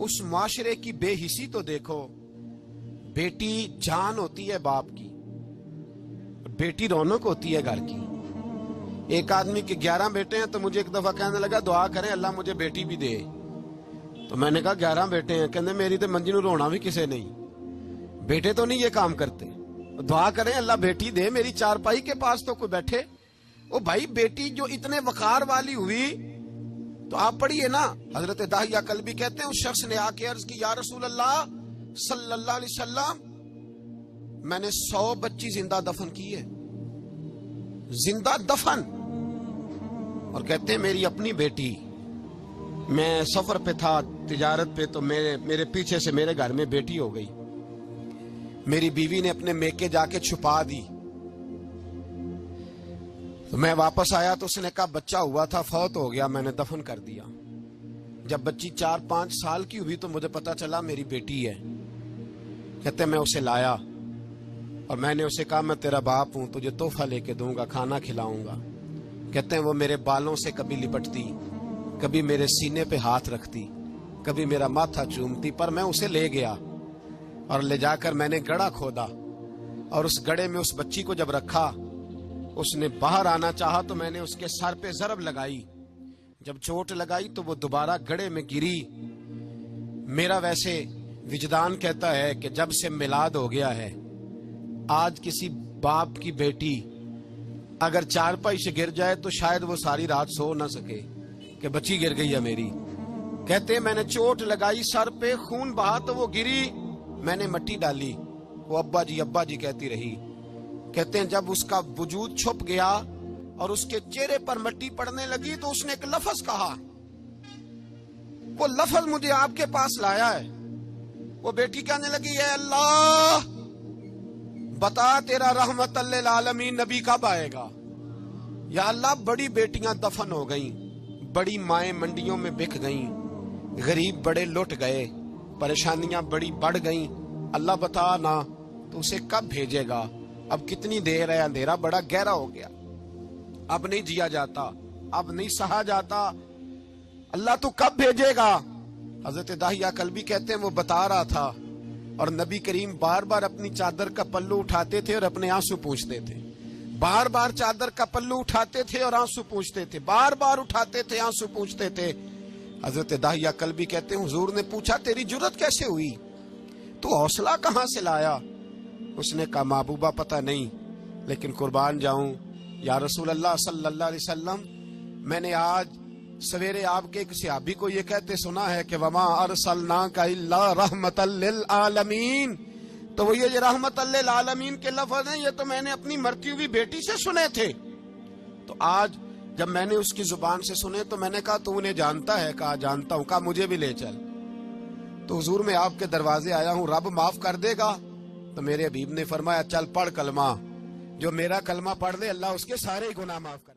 اس معاشرے کی بے حسی تو دیکھو. بیٹی جان ہوتی ہے باپ کی، بیٹی رونق ہوتی ہے گھر کی. ایک آدمی کے 11 بیٹے ہیں تو مجھے ایک دفعہ کہنے لگا دعا کریں اللہ مجھے بیٹی بھی دے. تو میں نے کہا 11 بیٹے ہیں، کہنے میری تو منجی نو رونا بھی کسے نہیں، بیٹے تو نہیں یہ کام کرتے، دعا کریں اللہ بیٹی دے، میری چارپائی کے پاس تو کوئی بیٹھے. او بھائی بیٹی جو اتنے وقار والی ہوئی تو آپ پڑھیے نا. حضرت داہیہ کلبی کہتے ہیں اس شخص نے آ کے عرض کی یا رسول اللہ صلی اللہ علیہ وسلم میں نے 100 بچی زندہ دفن کی ہے، زندہ دفن. اور کہتے ہیں میری اپنی بیٹی، میں سفر پہ تھا تجارت پہ، تو میرے پیچھے سے میرے گھر میں بیٹی ہو گئی. میری بیوی نے اپنے میکے جا کے چھپا دی. تو میں واپس آیا تو اس نے کہا بچہ ہوا تھا فوت ہو گیا، میں نے دفن کر دیا. جب بچی 4-5 سال کی ہوئی تو مجھے پتا چلا میری بیٹی ہے. کہتے میں اسے لایا اور میں نے اسے کہا میں تیرا باپ ہوں، تجھے تحفہ لے کے دوں گا، کھانا کھلاؤں گا. کہتے ہیں وہ میرے بالوں سے کبھی لپٹتی، کبھی میرے سینے پہ ہاتھ رکھتی، کبھی میرا ماتھا چومتی. پر میں اسے لے گیا اور لے جا کر میں نے گڑھا کھودا اور اس گڑھے میں اس بچی کو جب رکھا، اس نے باہر آنا چاہا تو میں نے اس کے سر پہ ضرب لگائی. جب چوٹ لگائی تو وہ دوبارہ گڑھے میں گری. میرا ویسے وجدان کہتا ہے کہ جب سے میلاد ہو گیا ہے، آج کسی باپ کی بیٹی اگر چارپائی سے گر جائے تو شاید وہ ساری رات سو نہ سکے کہ بچی گر گئی ہے میری. کہتے ہیں میں نے چوٹ لگائی سر پہ، خون بہا تو وہ گری، میں نے مٹی ڈالی، وہ ابا جی کہتی رہی. کہتے ہیں جب اس کا وجود چھپ گیا اور اس کے چہرے پر مٹی پڑنے لگی تو اس نے ایک لفظ کہا، وہ لفظ مجھے آپ کے پاس لایا ہے. وہ بیٹی کہنے لگی اے اللہ بتا تیرا رحمت للعالمین نبی کب آئے گا. یا اللہ بڑی بیٹیاں دفن ہو گئیں، بڑی مائیں منڈیوں میں بک گئیں، غریب بڑے لٹ گئے، پریشانیاں بڑی بڑھ گئیں. اللہ بتا نا تو اسے کب بھیجے گا. اب کتنی دیر ہے، اندھیرا بڑا گہرا ہو گیا، اب نہیں جیا جاتا، اب نہیں سہا جاتا، اللہ تو کب بھیجے گا. حضرت داہیہ کلبی کہتے ہیں وہ بتا رہا تھا اور نبی کریم بار بار اپنی چادر کا پلو اٹھاتے تھے اور اپنے آنسو پوچھتے تھے. بار بار چادر کا پلو اٹھاتے تھے اور آنسو پوچھتے تھے، بار بار اٹھاتے تھے آنسو پوچھتے تھے. حضرت داہیہ کلبی کہتے ہیں حضور نے پوچھا تیری جرت کیسے ہوئی، تو حوصلہ کہاں سے لایا. اس نے کہا محبوبہ پتہ نہیں، لیکن قربان جاؤں یا رسول اللہ صلی اللہ علیہ وسلم میں نے آج سویرے آپ کے ایک صحابی کو یہ کہتے سنا ہے کہ وما ارسلناک الا رحمت للعالمین. تو وہ یہ رحمت للعالمین کے لفظ ہیں، یہ تو میں نے اپنی مرتی ہوئی بیٹی سے سنے تھے. تو آج جب میں نے اس کی زبان سے سنے تو میں نے کہا تو انہیں جانتا ہے؟ کہا جانتا ہوں. کہا مجھے بھی لے چل. تو حضور میں آپ کے دروازے آیا ہوں، رب معاف کر دے گا. تو میرے حبیب نے فرمایا چل پڑھ کلمہ، جو میرا کلمہ پڑھ لے اللہ اس کے سارے گناہ معاف کر